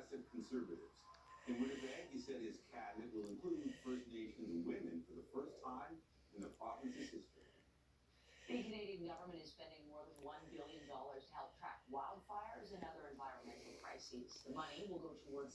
progressive conservatives. In Winnipeg, he said his cabinet will include First Nations women for the first time in the province's history. The Canadian government is spending more than $1 billion to help track wildfires and other environmental crises. The money will go towards